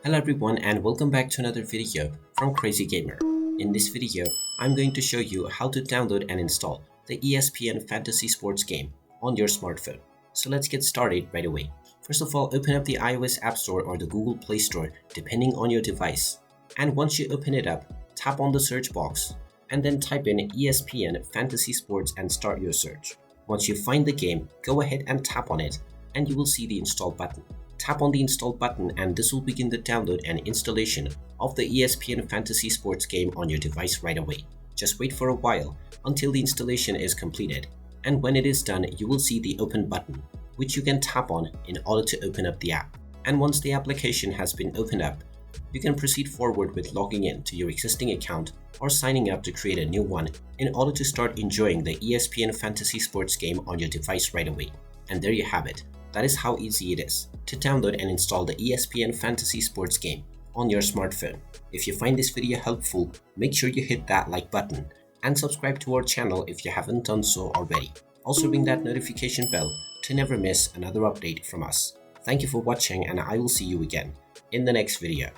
Hello everyone and welcome back to another video from Crazy Gamer. In this video, I'm going to show you how to download and install the ESPN Fantasy Sports game on your smartphone. So let's get started right away. First of all, open up the iOS App Store or the Google Play Store depending on your device. And once you open it up, tap on the search box and then type in ESPN Fantasy Sports and start your search. Once you find the game, go ahead and tap on it and you will see the install button. Tap on the install button and this will begin the download and installation of the ESPN Fantasy Sports game on your device right away. Just wait for a while until the installation is completed, and when it is done you will see the open button, which you can tap on in order to open up the app. And once the application has been opened up, you can proceed forward with logging in to your existing account or signing up to create a new one in order to start enjoying the ESPN Fantasy Sports game on your device right away. And there you have it. That is how easy it is to download and install the ESPN Fantasy Sports game on your smartphone. If you find this video helpful, make sure you hit that like button and subscribe to our channel if you haven't done so already. Also ring that notification bell to never miss another update from us. Thank you for watching and I will see you again in the next video.